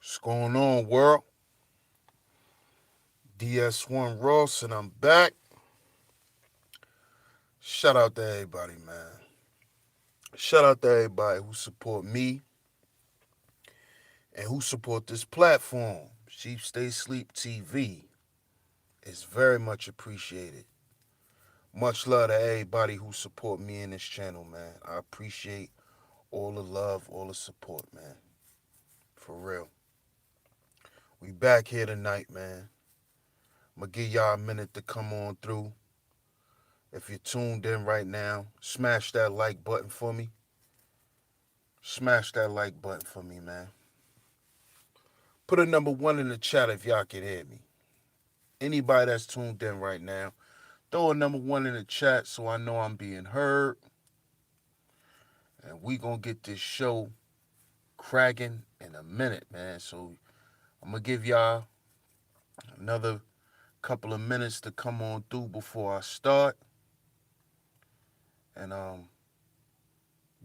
What's going on, world? DS1 Ross, and I'm back. Shout out to everybody, man. Shout out to everybody who support me and who support this platform. Sheep Stay Sleep TV is very much appreciated. Much love to everybody who support me in this channel, man. I appreciate all the love, all the support, man. For real. We back here tonight, man. I'm gonna give y'all a minute to come on through. If you're tuned in right now, smash that like button for me. Smash that like button for me, man. Put a number one in the chat if y'all can hear me. Anybody that's tuned in right now, throw a number one in the chat so I know I'm being heard. And we gonna get this show cracking in a minute, man. So I'm gonna give y'all another couple of minutes to come on through before I start. And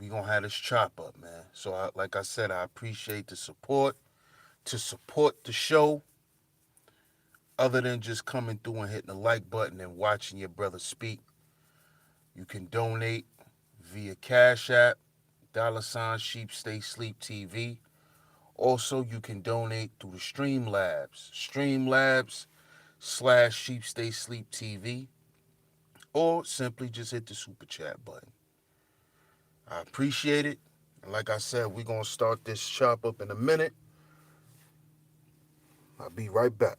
we gonna have this chop up, man. So like I said, I appreciate the support. To support the show, other than just coming through and hitting the like button and watching your brother speak, you can donate via Cash App, $SheepStaySleepTV. Also, you can donate through the Streamlabs/SheepStaySleepTV, or simply just hit the super chat button. I appreciate it. And like I said, we're going to start this chop up in a minute. I'll be right back.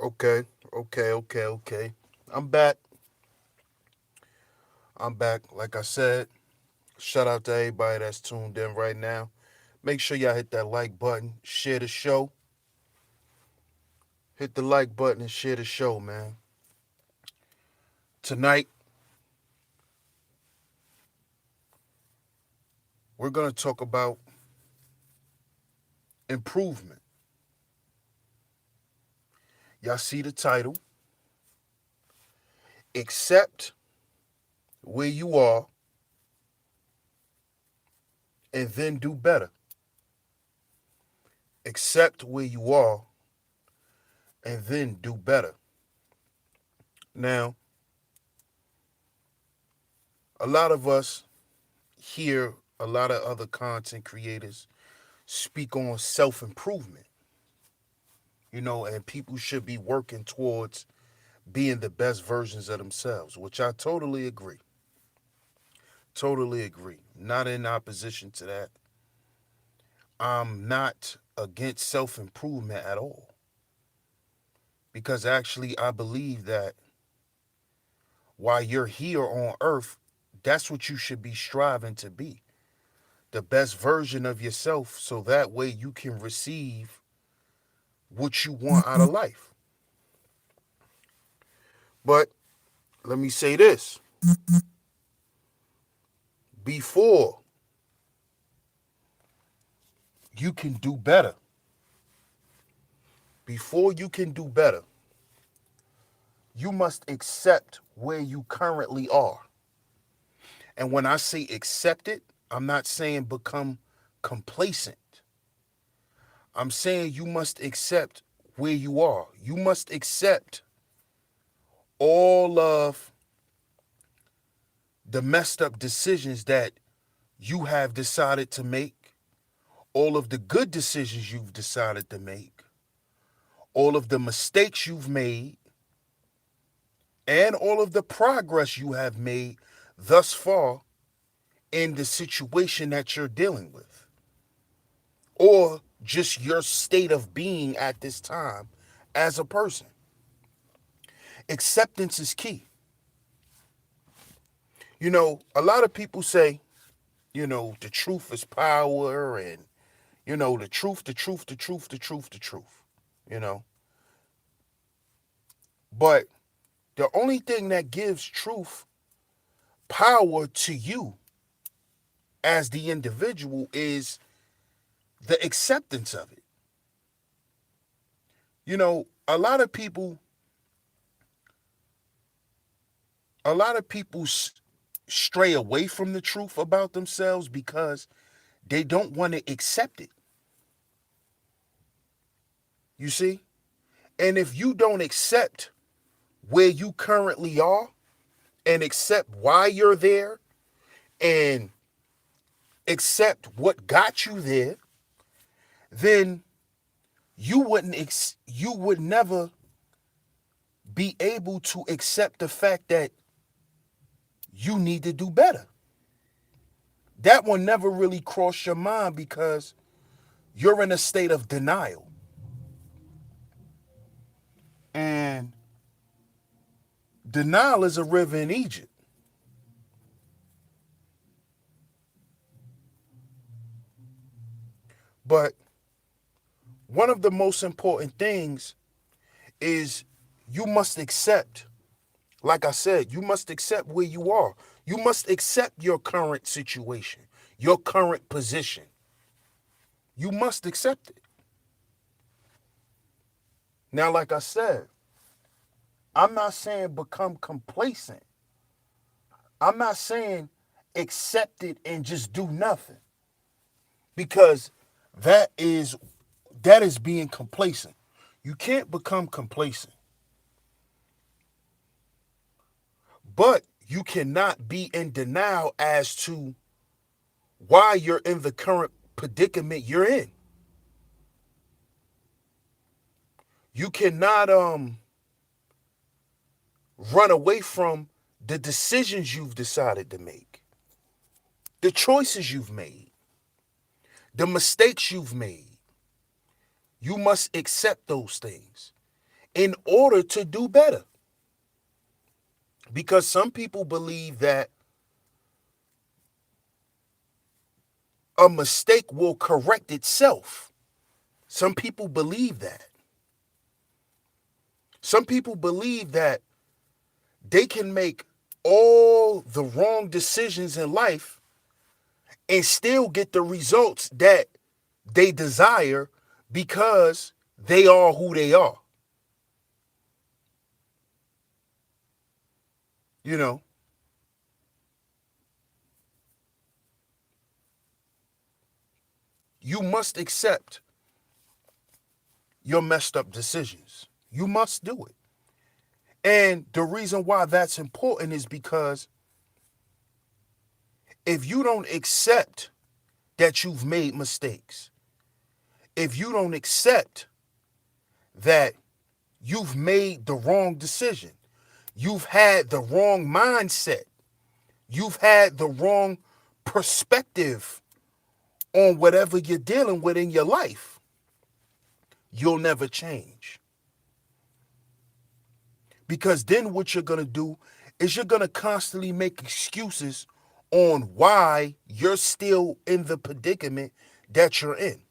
Okay, okay. I'm back. I'm back. Like I said, shout out to everybody that's tuned in right now. Make sure y'all hit that like button, share the show. Hit the like button and share the show, man. Tonight, we're going to talk about improvement. Y'all see the title. Accept where you are and then do better. Accept where you are and then do better. Now, a lot of us hear a lot of other content creators speak on self-improvement, and people should be working towards being the best versions of themselves, which I totally agree. Totally agree. Not in opposition to that. I'm not against self-improvement at all. Because actually, I believe that while you're here on earth, that's what you should be striving to be. The best version of yourself, so that way you can receive what you want out of life. But let me say this. Before you can do better, before you can do better, you must accept where you currently are. And when I say accept it, I'm not saying become complacent. I'm saying you must accept where you are. You must accept all of the messed up decisions that you have decided to make, all of the good decisions you've decided to make, all of the mistakes you've made, and all of the progress you have made thus far in the situation that you're dealing with, or just your state of being at this time as a person. Acceptance is key. A lot of people say, the truth is power, and, the truth, the truth, the truth, the truth, the truth, you know. But the only thing that gives truth power to you as the individual is the acceptance of it. A lot of people, stray away from the truth about themselves because they don't want to accept it. You see? And if you don't accept where you currently are and accept why you're there and accept what got you there, then you would never be able to accept the fact that you need to do better. That one never really crossed your mind because you're in a state of denial. And denial is a river in Egypt. But one of the most important things is you must accept, like I said, you must accept where you are. You must accept your current situation, your current position. You must accept it. Now, like I said, I'm not saying become complacent. I'm not saying accept it and just do nothing. Because that is being complacent. You can't become complacent. But you cannot be in denial as to why you're in the current predicament you're in. You cannot run away from the decisions you've decided to make, the choices you've made, the mistakes you've made. You must accept those things in order to do better. Because some people believe that a mistake will correct itself. Some people believe that. Some people believe that they can make all the wrong decisions in life and still get the results that they desire because they are who they are. You know, you must accept your messed up decisions. You must do it. And the reason why that's important is because if you don't accept that you've made mistakes, if you don't accept that you've made the wrong decision, you've had the wrong mindset, you've had the wrong perspective on whatever you're dealing with in your life, you'll never change. Because then what you're going to do is you're going to constantly make excuses on why you're still in the predicament that you're in.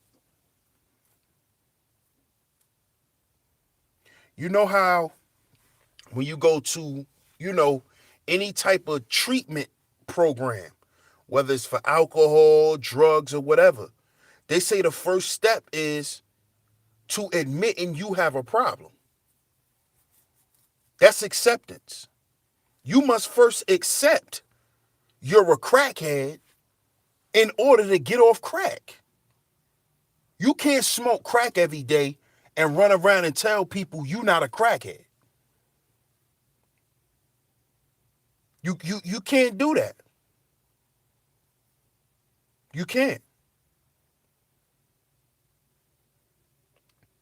You know how when you go to, any type of treatment program, whether it's for alcohol, drugs, or whatever, they say the first step is to admitting you have a problem. That's acceptance. You must first accept you're a crackhead in order to get off crack. You can't smoke crack every day and run around and tell people you're not a crackhead. You can't do that. You can't.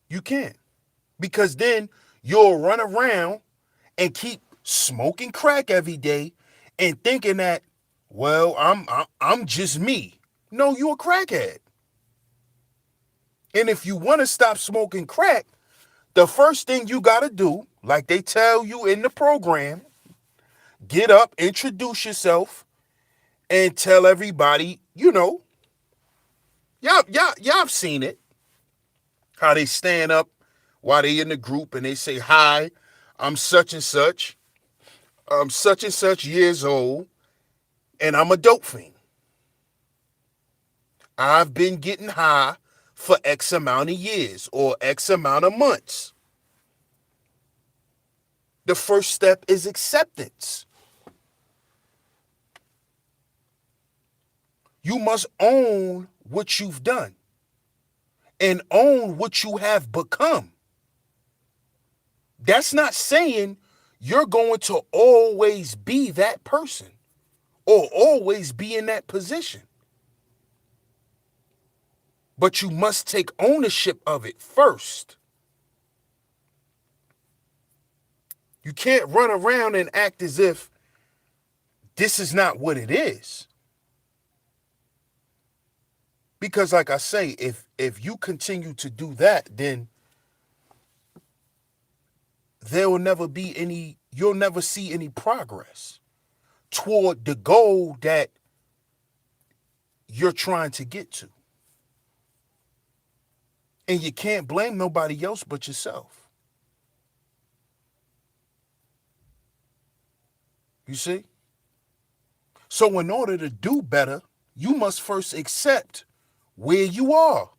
You can't. Because then you'll run around and keep smoking crack every day and thinking that, well, I'm just me. No, you're a crackhead. And if you want to stop smoking crack, the first thing you got to do, like they tell you in the program, get up, introduce yourself, and tell everybody, y'all have seen it. How they stand up while they in the group and they say, hi, I'm such and such. I'm such and such years old, and I'm a dope fiend. I've been getting high for X amount of years or X amount of months. The first step is acceptance. You must own what you've done and own what you have become. That's not saying you're going to always be that person or always be in that position. But you must take ownership of it first. You can't run around and act as if this is not what it is. Because like I say, if you continue to do that, then you'll never see any progress toward the goal that you're trying to get to. And you can't blame nobody else but yourself. You see? So in order to do better, you must first accept where you are.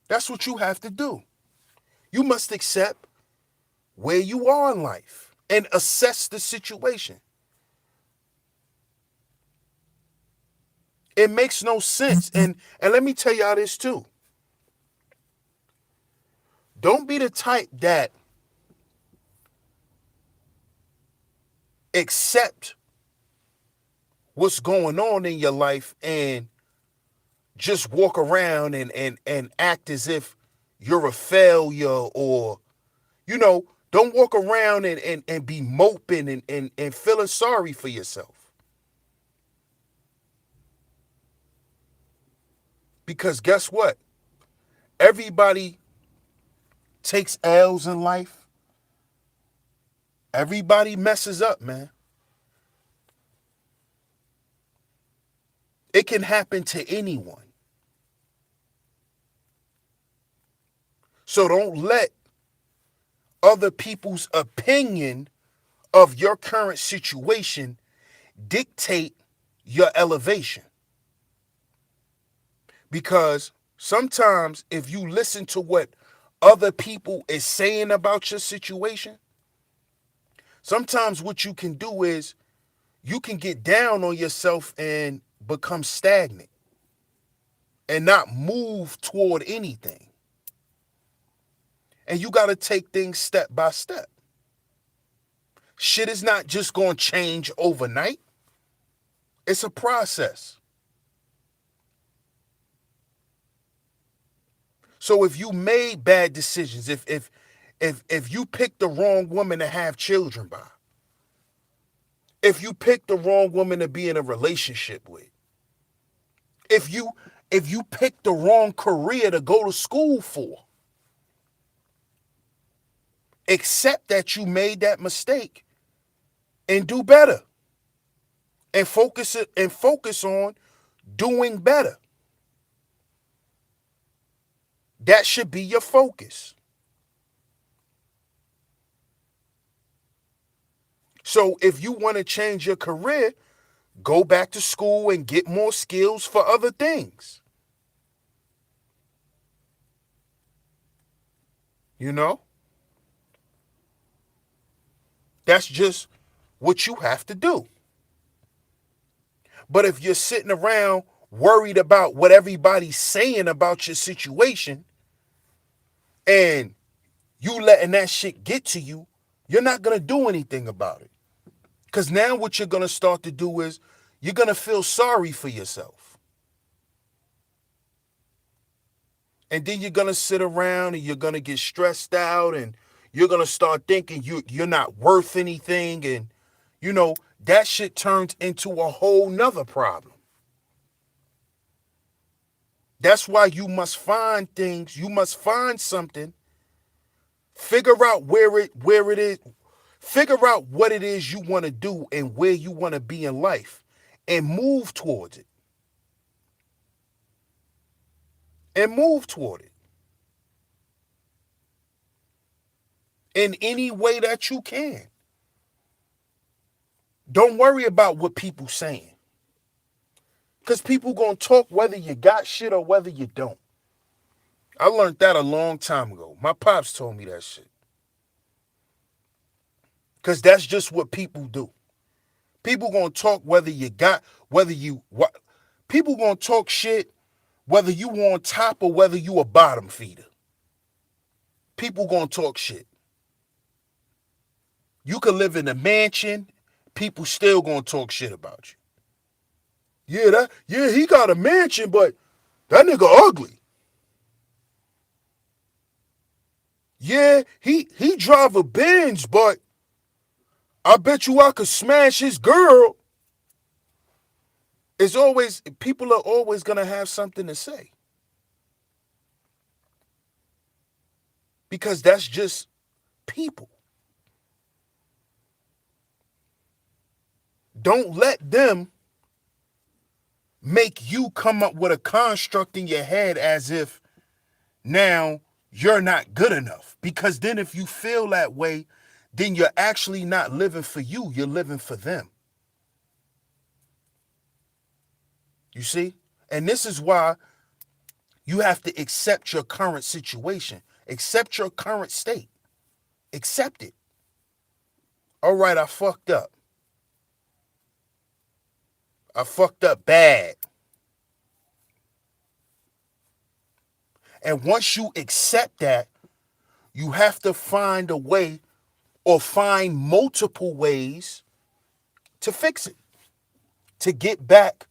That's what you have to do. You must accept where you are in life and assess the situation. It makes no sense. And let me tell y'all this too. Don't be the type that accept what's going on in your life and just walk around and act as if you're a failure or, don't walk around and be moping and feeling sorry for yourself. Because guess what? Everybody takes L's in life. Everybody messes up, man. It can happen to anyone. So don't let other people's opinion of your current situation dictate your elevation. Because sometimes if you listen to what other people is saying about your situation, sometimes what you can do is you can get down on yourself and become stagnant and not move toward anything. And you got to take things step by step. Shit is not just going to change overnight. It's a process. So if you made bad decisions, if you picked the wrong woman to have children by, if you picked the wrong woman to be in a relationship with, if you picked the wrong career to go to school for, accept that you made that mistake and do better. And focus on doing better. That should be your focus. So if you want to change your career, go back to school and get more skills for other things. You know? That's just what you have to do. But if you're sitting around worried about what everybody's saying about your situation and you letting that shit get to you, you're not going to do anything about it. Because now what you're going to start to do is you're going to feel sorry for yourself. And then you're going to sit around and you're going to get stressed out and you're going to start thinking you're not worth anything. And, you know, that shit turns into a whole nother problem. That's why you must find things. You must find something. Figure out where it is. Figure out what it is you want to do and where you want to be in life and move towards it. And move toward it. In any way that you can. Don't worry about what people saying. Because people going to talk whether you got shit or whether you don't. I learned that a long time ago. My pops told me that shit. Because that's just what people do. People going to talk whether you got, whether you, what. People going to talk shit whether you on top or whether you a bottom feeder. People going to talk shit. You could live in a mansion, people still going to talk shit about you. Yeah, he got a mansion, but that nigga ugly. Yeah, he drive a Benz, but I bet you I could smash his girl. It's always, people are always going to have something to say. Because that's just people. Don't let them make you come up with a construct in your head as if now you're not good enough. Because then if you feel that way, then you're actually not living for you. You're living for them. You see? And this is why you have to accept your current situation. Accept your current state. Accept it. All right, I fucked up. I fucked up bad. And once you accept that, you have to find a way or find multiple ways to fix it, to get back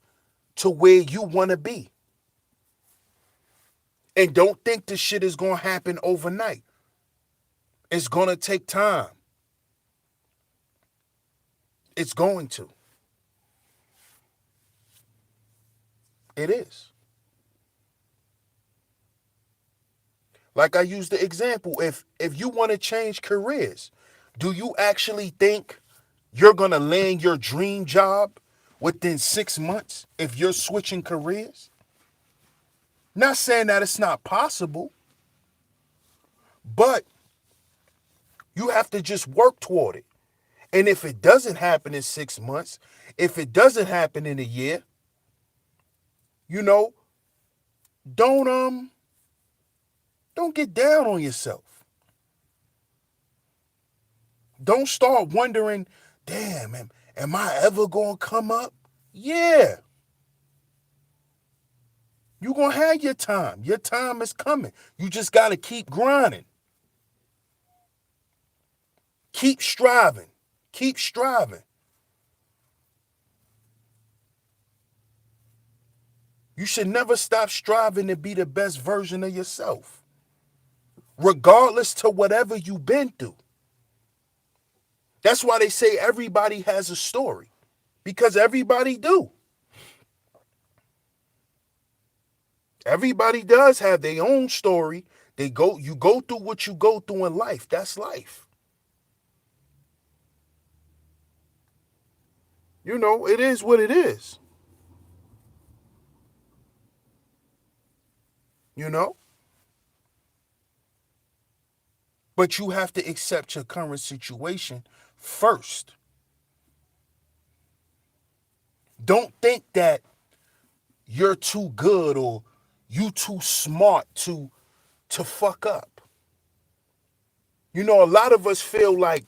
to where you want to be. And don't think this shit is going to happen overnight. It's going to take time. It's going to. It is. Like I used the example, if you want to change careers, do you actually think you're going to land your dream job within 6 months if you're switching careers? Not saying that it's not possible, but you have to just work toward it. And if it doesn't happen in 6 months, if it doesn't happen in a year, you know, don't Don't get down on yourself. Don't start wondering, damn, am I ever going to come up? Yeah. You're going to have your time. Your time is coming. You just got to keep grinding. Keep striving. Keep striving. You should never stop striving to be the best version of yourself, regardless to whatever you've been through. That's why they say everybody has a story, because everybody do. Everybody does have their own story. You go through what you go through in life. That's life. You know, it is what it is. You know? But you have to accept your current situation first. Don't think that you're too good or you too smart to fuck up. You know, a lot of us feel like,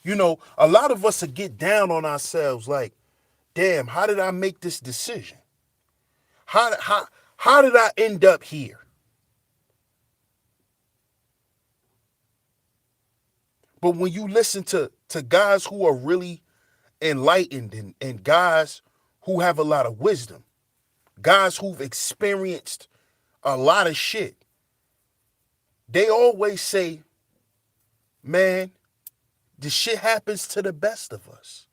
a lot of us will get down on ourselves like, damn, how did I make this decision? How did I end up here? But when you listen to guys who are really enlightened and guys who have a lot of wisdom, guys who've experienced a lot of shit, they always say, man, the shit happens to the best of us.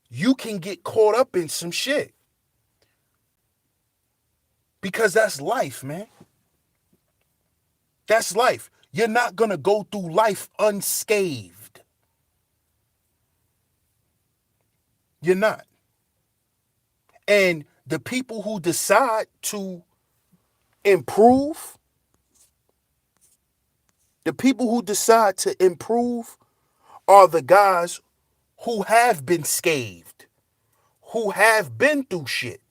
You can get caught up in some shit because that's life, man. That's life. You're not going to go through life unscathed. You're not. And the people who decide to improve, are the guys who have been scathed, who have been through shit.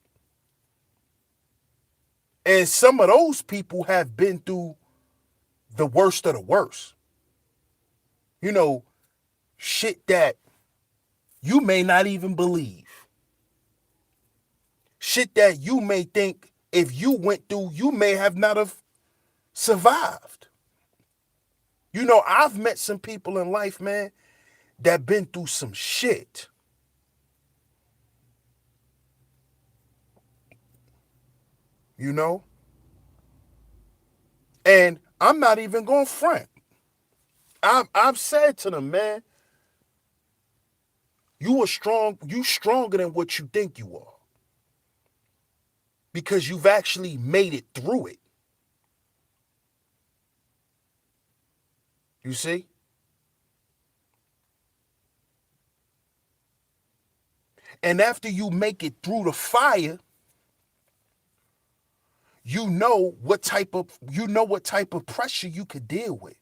And some of those people have been through the worst of the worst. You know, shit that you may not even believe. Shit that you may think if you went through, you may have not have survived. You know, I've met some people in life, man, that been through some shit. You know? And I'm not even going to front. I've said to them, man, you stronger than what you think you are. Because you've actually made it through it. You see? And after you make it through the fire, you know what type of pressure you could deal with.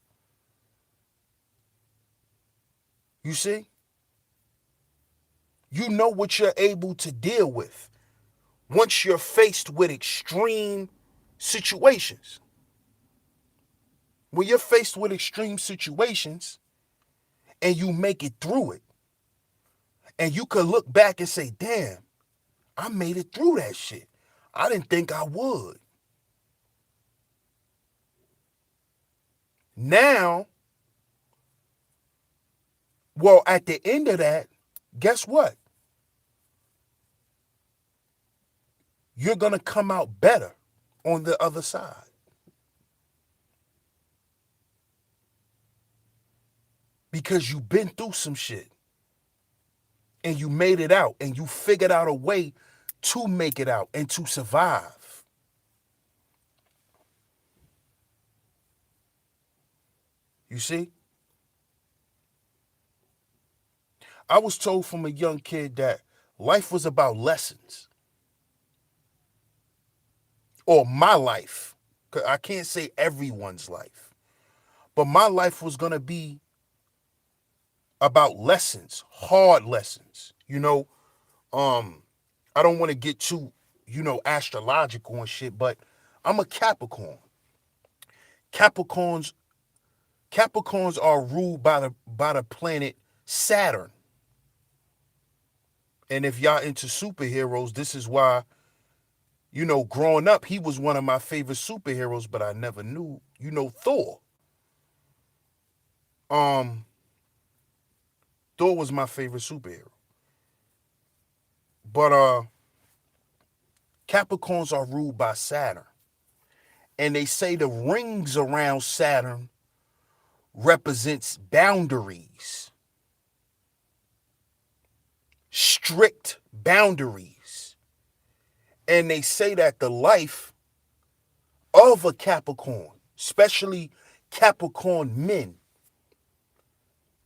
You see? You know what you're able to deal with once you're faced with extreme situations. When you're faced with extreme situations and you make it through it, and you could look back and say, damn, I made it through that shit. I didn't think I would. Now, well, at the end of that, guess what? You're going to come out better on the other side. Because you've been through some shit. And you made it out. And you figured out a way to make it out and to survive. You see? I was told from a young kid that life was about lessons. Or my life. 'Cause I can't say everyone's life. But my life was going to be about lessons, hard lessons. You know, I don't want to get too, astrological and shit, but I'm a Capricorn. Capricorns Capricorns are ruled by the planet Saturn. And if y'all into superheroes, this is why, growing up, he was one of my favorite superheroes, but I never knew, Thor. Um, Thor was my favorite superhero. But Capricorns are ruled by Saturn. And they say the rings around Saturn represents boundaries, strict boundaries. And they say that the life of a Capricorn, especially Capricorn men,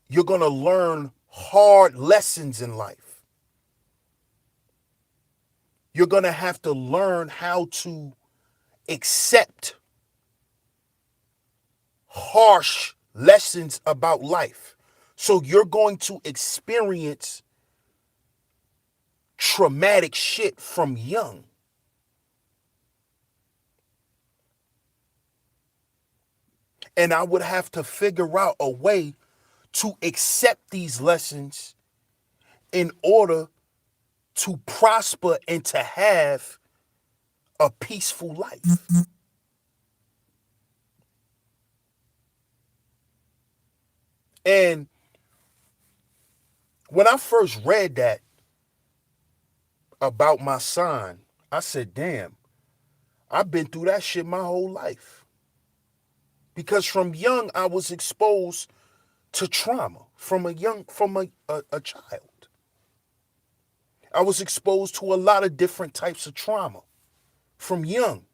you're going to learn hard lessons in life. You're going to have to learn how to accept harsh lessons about life. So you're going to experience traumatic shit from young. And I would have to figure out a way to accept these lessons in order to prosper and to have a peaceful life. And when I first read that about my sign, I said, damn, I've been through that shit my whole life. Because from young, I was exposed to trauma from a child. I was exposed to a lot of different types of trauma from young.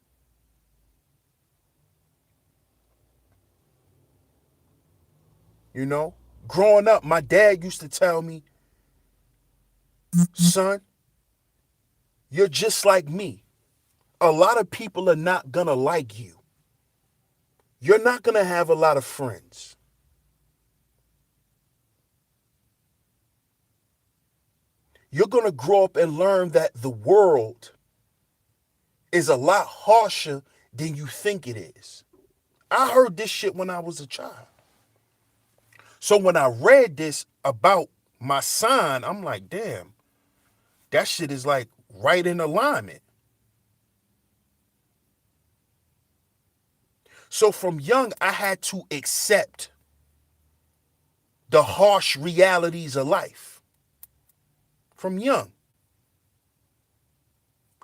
Growing up, my dad used to tell me, son, you're just like me. A lot of people are not gonna like you. You're not gonna have a lot of friends. You're gonna grow up and learn that the world is a lot harsher than you think it is. I heard this shit when I was a child. So when I read this about my sign, I'm like, damn, that shit is like right in alignment. So from young, I had to accept the harsh realities of life. From young,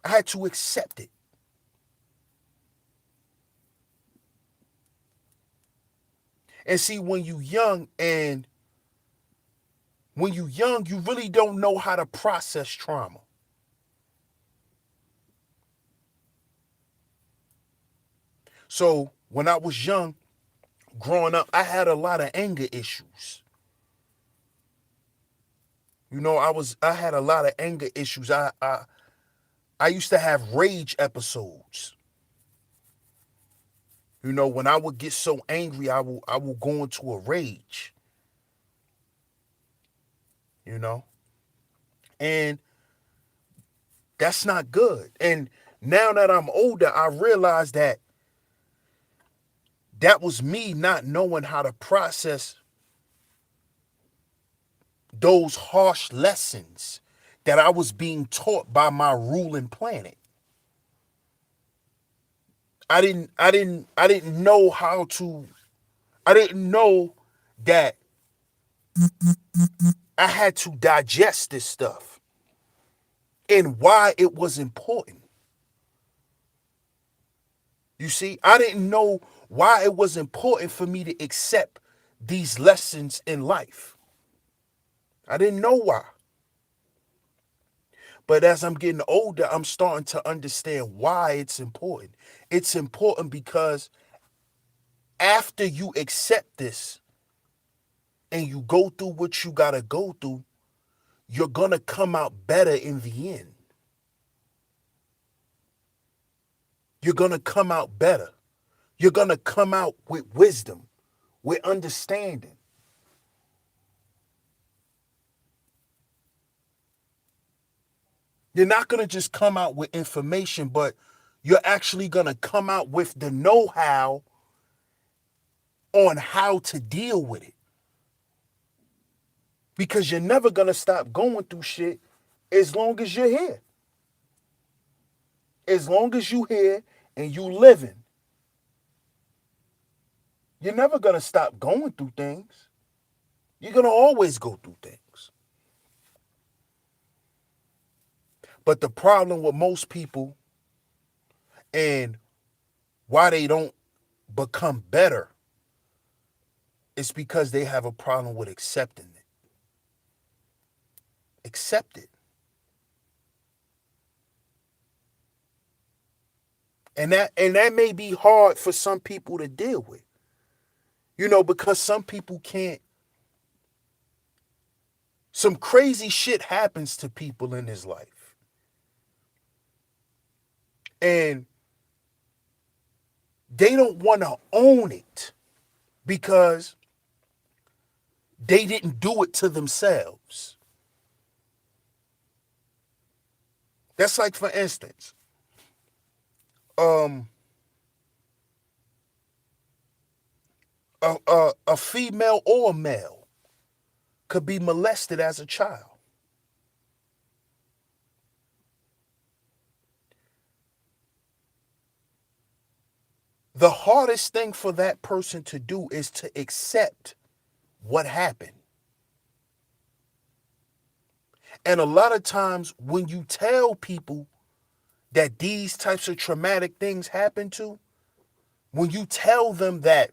I had to accept it. And see, when you young, you really don't know how to process trauma. So when I was young, growing up, I had a lot of anger issues. I had a lot of anger issues. I used to have rage episodes. When I would get so angry, I will go into a rage. And that's not good. And now that I'm older, I realize that was me not knowing how to process those harsh lessons that I was being taught by my ruling planet. I didn't know how to, I didn't know that I had to digest this stuff and why it was important. You see, I didn't know why it was important for me to accept these lessons in life. I didn't know why. But as I'm getting older, I'm starting to understand why it's important. It's important because after you accept this and you go through what you got to go through, you're going to come out better in the end. You're going to come out better. You're going to come out with wisdom, with understanding. You're not going to just come out with information, but You're actually going to come out with the know-how on how to deal with it. Because you're never going to stop going through shit as long as you're here. As long as you here and you living, you're never going to stop going through things. You're going to always go through things. But the problem with most people and why they don't become better is because they have a problem with accepting it. Accept it. And that may be hard for some people to deal with. Because some people can't. Some crazy shit happens to people in this life. And they don't want to own it because they didn't do it to themselves. That's like, for instance, a female or a male could be molested as a child. The hardest thing for that person to do is to accept what happened. And a lot of times when you tell people that these types of traumatic things happen to, when you tell them that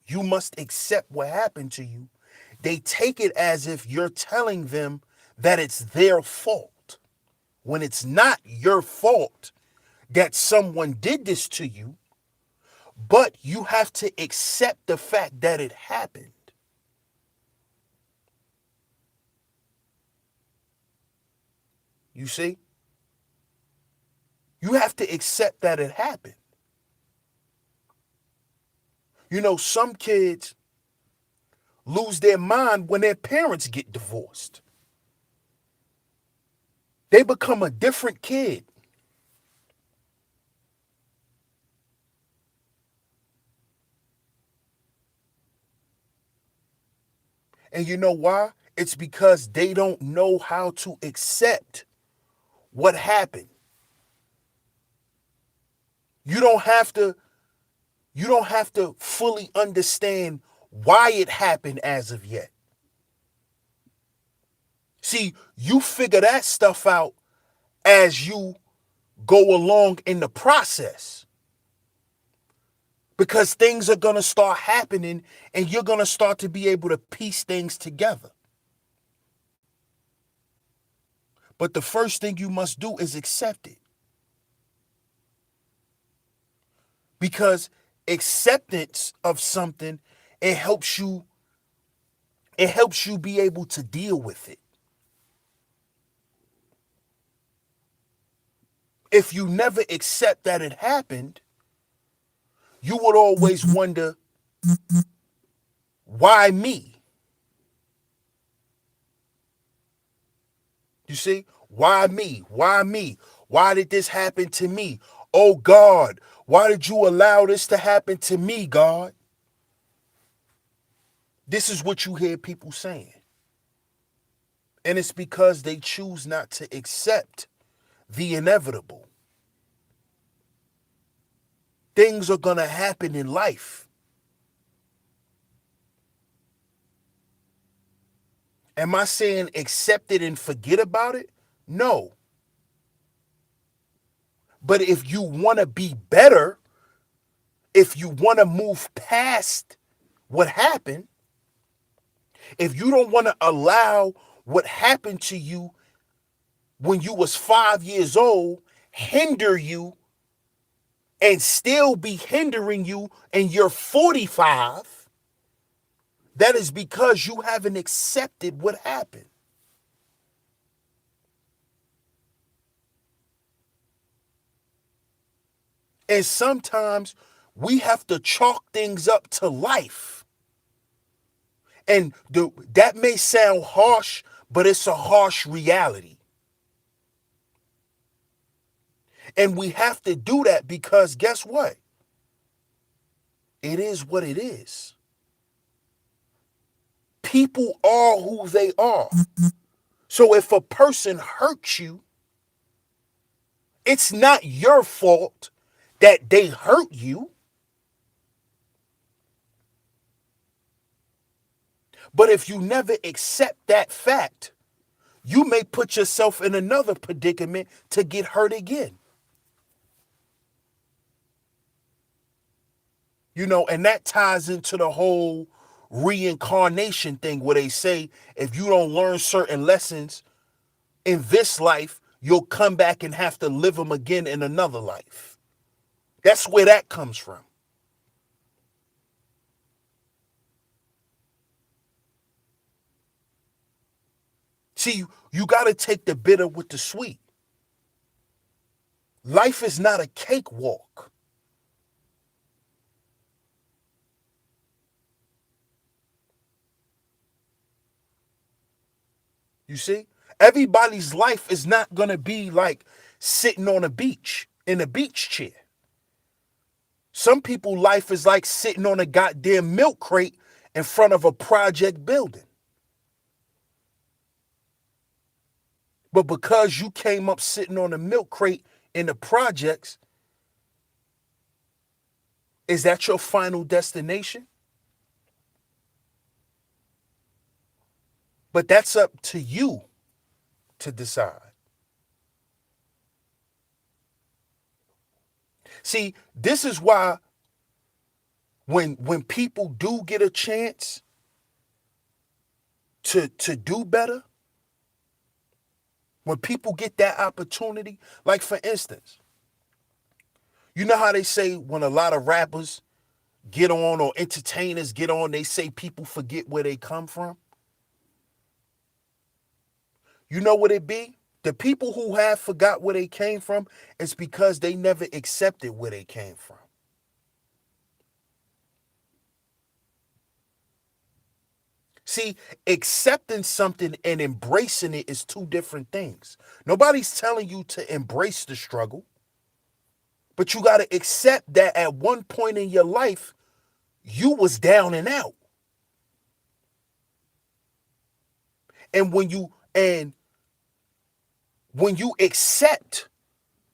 you must accept what happened to you, they take it as if you're telling them that it's their fault, when it's not your fault that someone did this to you, but you have to accept the fact that it happened. You see? You have to accept that it happened. Some kids lose their mind when their parents get divorced. They become a different kid. And you know why? It's because they don't know how to accept what happened. You don't have to fully understand why it happened as of yet. See, you figure that stuff out as you go along in the process. Because things are going to start happening and you're going to start to be able to piece things together. But the first thing you must do is accept it. Because acceptance of something, it helps you be able to deal with it. If you never accept that it happened, you would always wonder, why me? You see? Why me? Why me? Why did this happen to me? Oh God, why did you allow this to happen to me, God? This is what you hear people saying. And it's because they choose not to accept the inevitable. Things are going to happen in life. Am I saying accept it and forget about it? No. But if you want to be better, if you want to move past what happened, if you don't want to allow what happened to you when you was 5 years old hinder you and still be hindering you and you're 45, that is because you haven't accepted what happened. And sometimes we have to chalk things up to life. And that may sound harsh, but it's a harsh reality. And we have to do that because guess what? It is what it is. People are who they are. So if a person hurts you, it's not your fault that they hurt you. But if you never accept that fact, you may put yourself in another predicament to get hurt again. And that ties into the whole reincarnation thing where they say if you don't learn certain lessons in this life, you'll come back and have to live them again in another life. That's where that comes from. See, you got to take the bitter with the sweet. Life is not a cakewalk. You see? Everybody's life is not going to be like sitting on a beach in a beach chair. Some people's life is like sitting on a goddamn milk crate in front of a project building. But because you came up sitting on a milk crate in the projects, is that your final destination? But that's up to you to decide. See, this is why when people do get a chance to do better, when people get that opportunity, like for instance, you know how they say when a lot of rappers get on or entertainers get on, they say people forget where they come from? You know what it be? The people who have forgot where they came from, it's because they never accepted where they came from. See, accepting something and embracing it is two different things. Nobody's telling you to embrace the struggle, but you got to accept that at one point in your life, you was down and out. And when you accept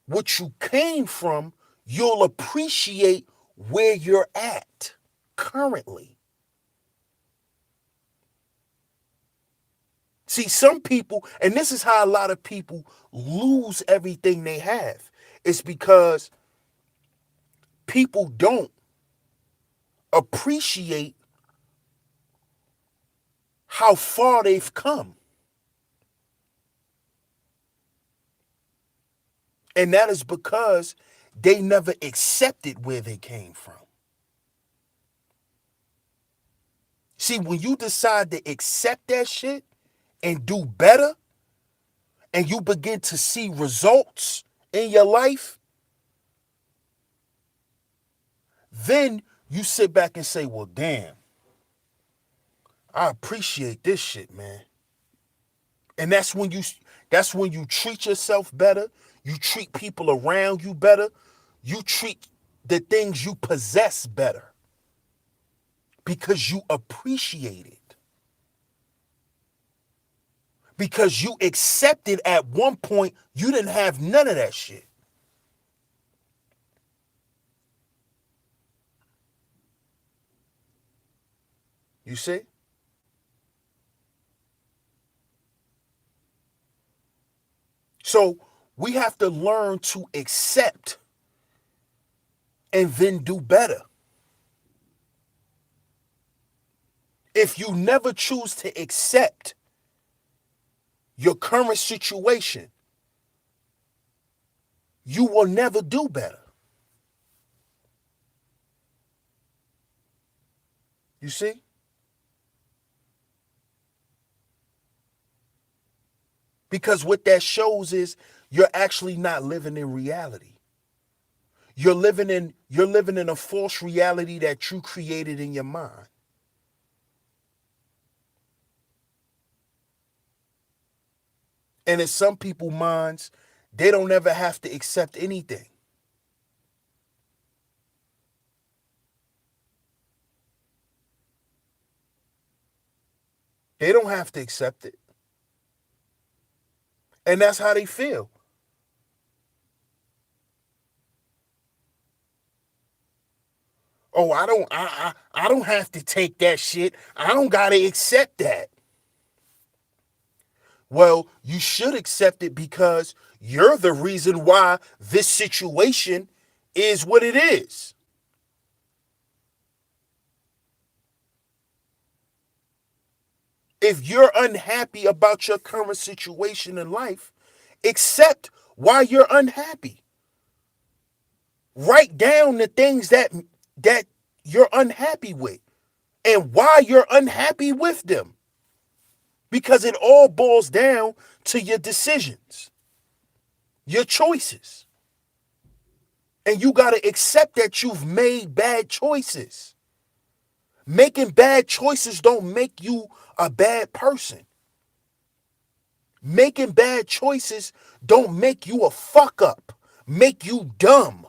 what you came from, you'll appreciate where you're at currently. See, some people, and this is how a lot of people lose everything they have, it's because people don't appreciate how far they've come. And that is because they never accepted where they came from. See, when you decide to accept that shit and do better, and you begin to see results in your life, then you sit back and say, well, damn, I appreciate this shit, man. And that's when you treat yourself better, you treat people around you better, you treat the things you possess better because you appreciate it. Because you accepted at one point you didn't have none of that shit. You see? So we have to learn to accept and then do better. If you never choose to accept your current situation, you will never do better. You see? Because what that shows is you're actually not living in reality. You're living in a false reality that you created in your mind. And in some people's minds, they don't ever have to accept anything. They don't have to accept it. And that's how they feel. Oh, I don't have to take that shit. I don't gotta accept that. Well, you should accept it because you're the reason why this situation is what it is. If you're unhappy about your current situation in life, accept why you're unhappy. Write down the things that you're unhappy with and why you're unhappy with them. Because it all boils down to your decisions, your choices. And you got to accept that you've made bad choices. Making bad choices don't make you a bad person. Making bad choices don't make you a fuck up, make you dumb,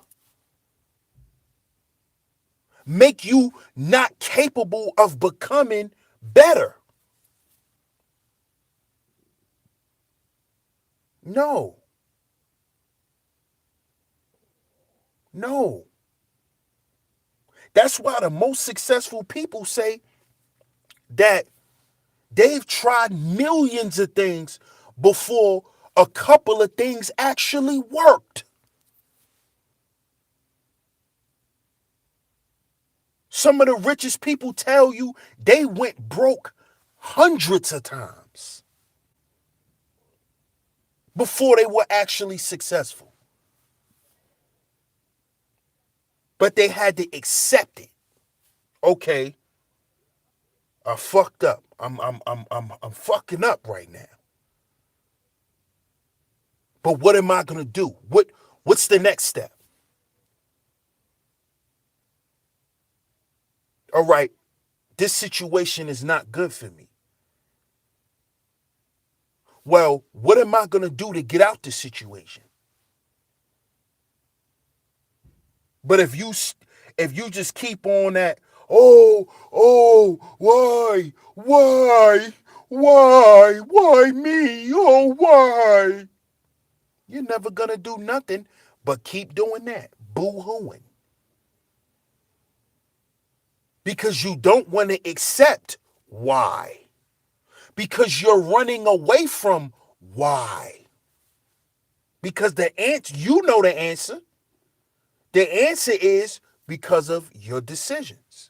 make you not capable of becoming better. No, no. That's why the most successful people say that they've tried millions of things before a couple of things actually worked. Some of the richest people tell you they went broke hundreds of times before they were actually successful. But they had to accept it. Okay, I fucked up. I'm fucking up right now. But what am I gonna do? What's the next step? All right, this situation is not good for me. Well, what am I gonna do to get out this situation? But if you just keep on that, why me? Oh, why? You're never gonna do nothing but keep doing that, boo-hooing. Because you don't want to accept why. Because you're running away from why. Because the answer, you know the answer. The answer is because of your decisions.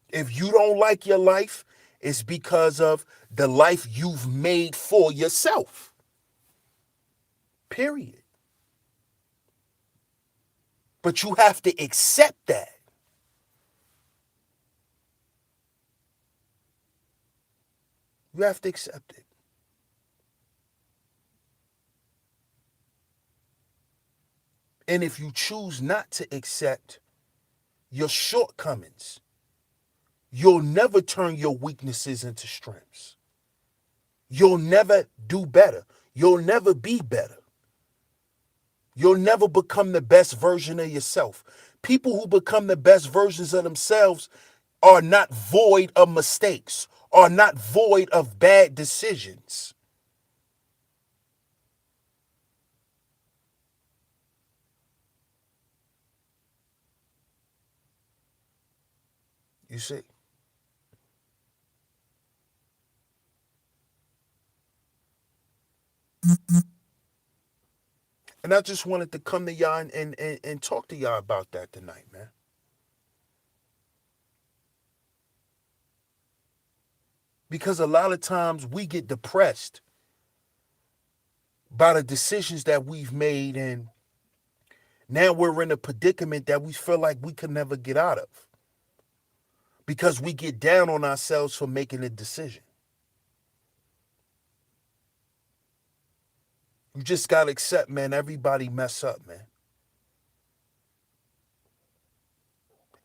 If you don't like your life, it's because of the life you've made for yourself. Period. But you have to accept that. You have to accept it. And if you choose not to accept your shortcomings, you'll never turn your weaknesses into strengths. You'll never do better. You'll never be better. You'll never become the best version of yourself. People who become the best versions of themselves are not void of mistakes, are not void of bad decisions. You see? And I just wanted to come to y'all and talk to y'all about that tonight, man. Because a lot of times we get depressed by the decisions that we've made, and now we're in a predicament that we feel like we could never get out of because we get down on ourselves for making a decision. You just got to accept, man, everybody mess up, man.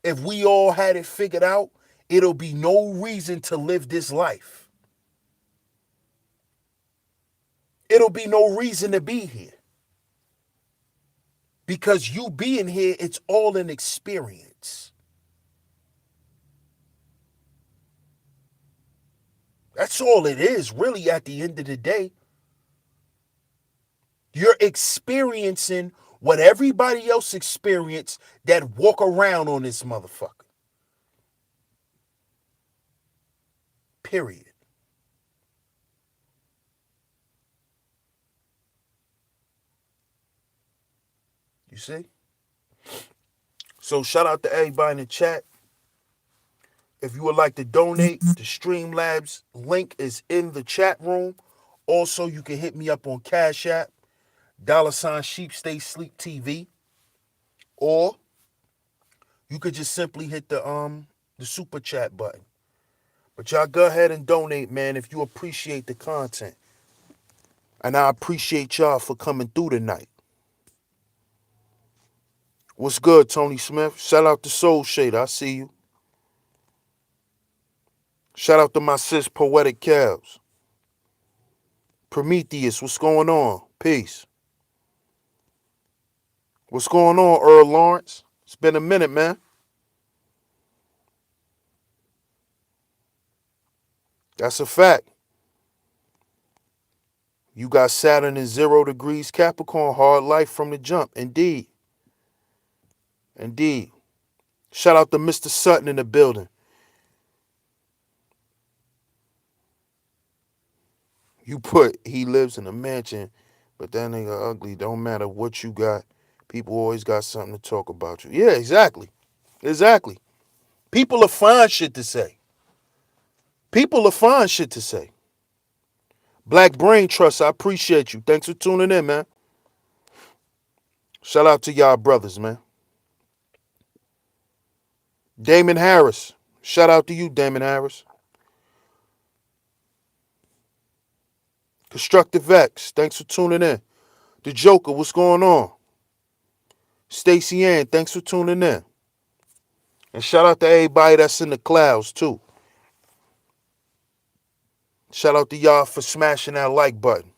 If we all had it figured out, it'll be no reason to live this life. it'll be no reason to be here. Because you being here, it's all an experience. That's all it is, really, at the end of the day. You're experiencing what everybody else experienced that walk around on this motherfucker. Period. You see? So shout out to everybody in the chat. If you would like to donate, the Streamlabs link is in the chat room. Also, you can hit me up on Cash App, $SheepStaySleepTV, or you could just simply hit the super chat button. But y'all go ahead and donate, man, if you appreciate the content. And I appreciate y'all for coming through tonight. What's good, Tony Smith? Shout out to Soul Shader. I see you. Shout out to my sis, Poetic Calves. Prometheus, what's going on? Peace. What's going on, Earl Lawrence? It's been a minute, man. That's a fact. You got Saturn in 0 degrees Capricorn, hard life from the jump. Indeed. Indeed. Shout out to Mr. Sutton in the building. You put, he lives in a mansion, but that nigga ugly. Don't matter what you got. People always got something to talk about you. Yeah, exactly. Exactly. People will find shit to say. People will find shit to say. Black Brain Trust, I appreciate you. Thanks for tuning in, man. Shout out to y'all brothers, man. Damon Harris. Shout out to you, Damon Harris. Constructive X. Thanks for tuning in. The Joker, what's going on? Stacey Ann, thanks for tuning in. And shout out to everybody that's in the clouds, too. Shout out to y'all for smashing that like button.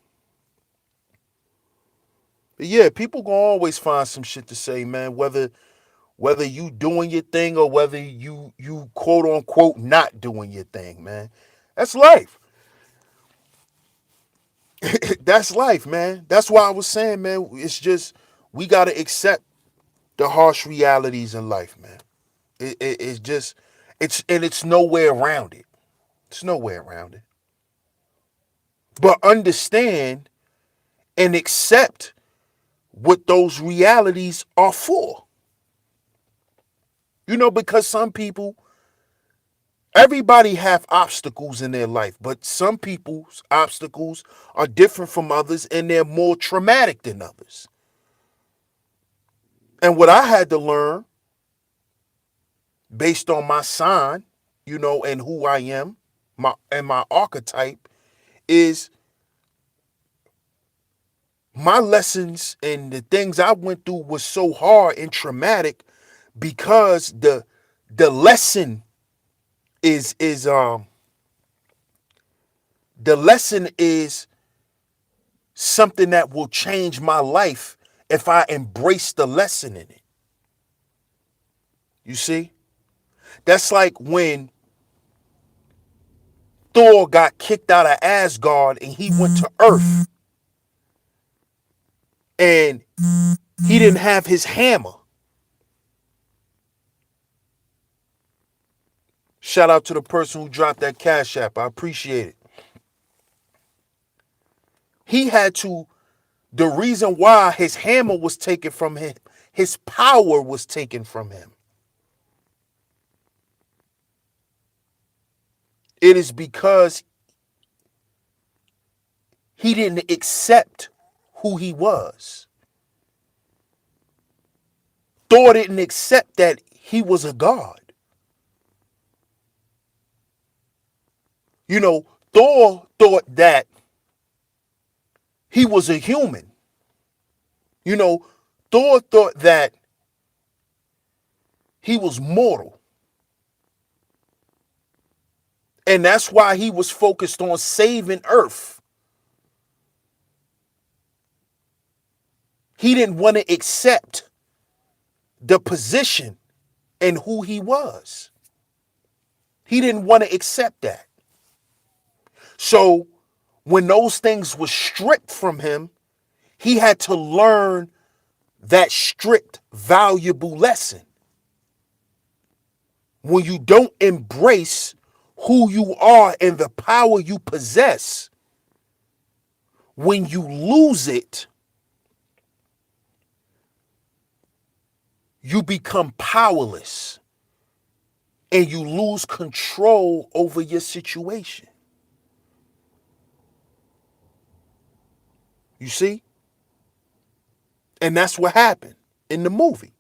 But yeah, people gonna always find some shit to say, man. Whether you doing your thing or whether you quote unquote not doing your thing, man. That's life. That's life, man. That's why I was saying, man, it's just we gotta accept the harsh realities in life, man. It's just it's nowhere around it. It's nowhere around it. But understand and accept what those realities are for. You know, because some people, everybody have obstacles in their life, but some people's obstacles are different from others and they're more traumatic than others. And what I had to learn based on my sign, you know, and who I am, my archetype is my lessons and the things I went through was so hard and traumatic because the lesson is the lesson is something that will change my life if I embrace the lesson in it. You see? That's like when Thor got kicked out of Asgard and he went to Earth and he didn't have his hammer. Shout out to the person who dropped that Cash App. I appreciate it. He had to, the reason why his hammer was taken from him, his power was taken from him. It is because he didn't accept who he was. Thor didn't accept that he was a god. You know, Thor thought that he was a human. You know, Thor thought that he was mortal. And that's why he was focused on saving Earth. He didn't want to accept the position and who he was. He didn't want to accept that. So when those things were stripped from him, he had to learn that strict, valuable lesson. When you don't embrace who you are and the power you possess, when you lose it, you become powerless and you lose control over your situation. You see? And that's what happened in the movie.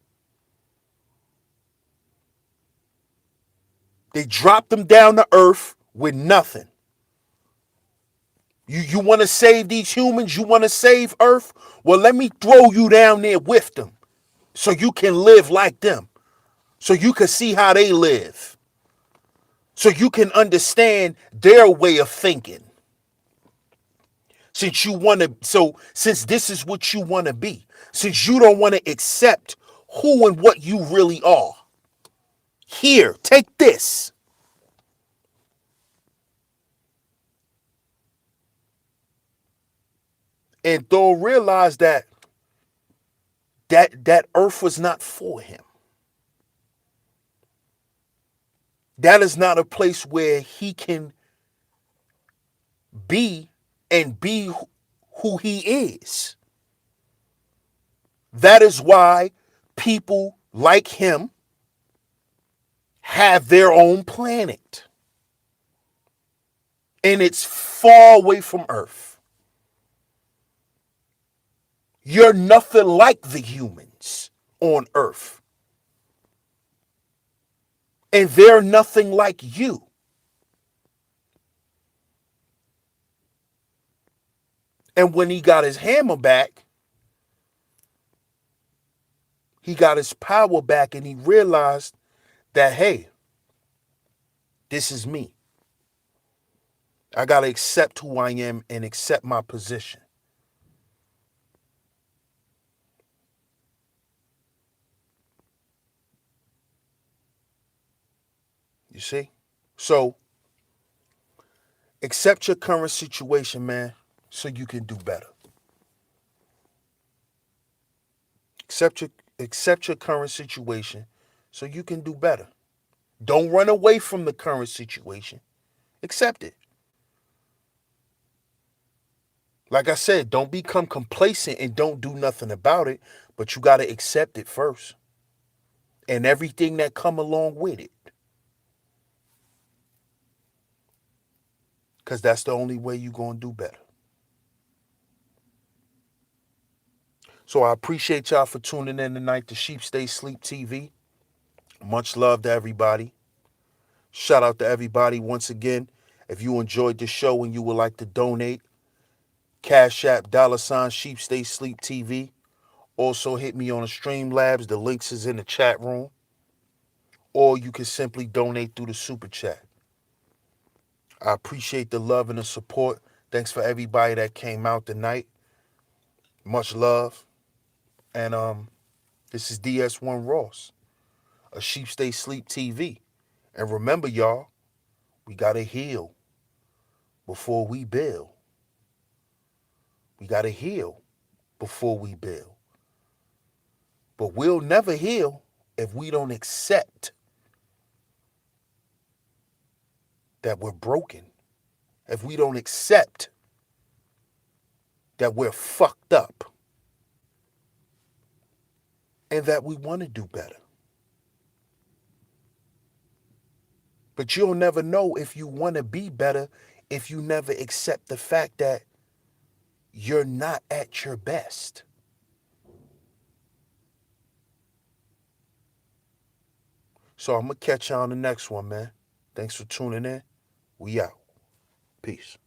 They dropped him down to earth with nothing. You want to save these humans? You want to save Earth? Well, let me throw you down there with them so you can live like them, so you can see how they live, so you can understand their way of thinking. Since this is what you want to be, since you don't want to accept who and what you really are, here, take this. And Thor realized that Earth was not for him. That is not a place where he can be and be who he is. That is why people like him have their own planet. And it's far away from Earth. You're nothing like the humans on Earth. And they're nothing like you. And when he got his hammer back, he got his power back and he realized that, hey, this is me. I got to accept who I am and accept my position. You see? So, accept your current situation, man, so you can do better. Accept your current situation so you can do better. Don't run away from the current situation. Accept it. Like I said, don't become complacent and don't do nothing about it, but you got to accept it first. And everything that come along with it. Because that's the only way you're going to do better. So I appreciate y'all for tuning in tonight to Sheep Stay Sleep TV. Much love to everybody. Shout out to everybody once again. If you enjoyed the show and you would like to donate, Cash App $ Sheep Stay Sleep TV. Also hit me on the Streamlabs. The links is in the chat room. Or you can simply donate through the super chat. I appreciate the love and the support. Thanks for everybody that came out tonight. Much love. And this is DS1 Ross, a Sheep Stay Sleep TV. And remember, y'all, we gotta heal before we build. We gotta heal before we build. But we'll never heal if we don't accept that we're broken. If we don't accept that we're fucked up. And that we want to do better. But you'll never know if you want to be better if you never accept the fact that you're not at your best. So I'm going to catch you on the next one, man. Thanks for tuning in. We out. Peace.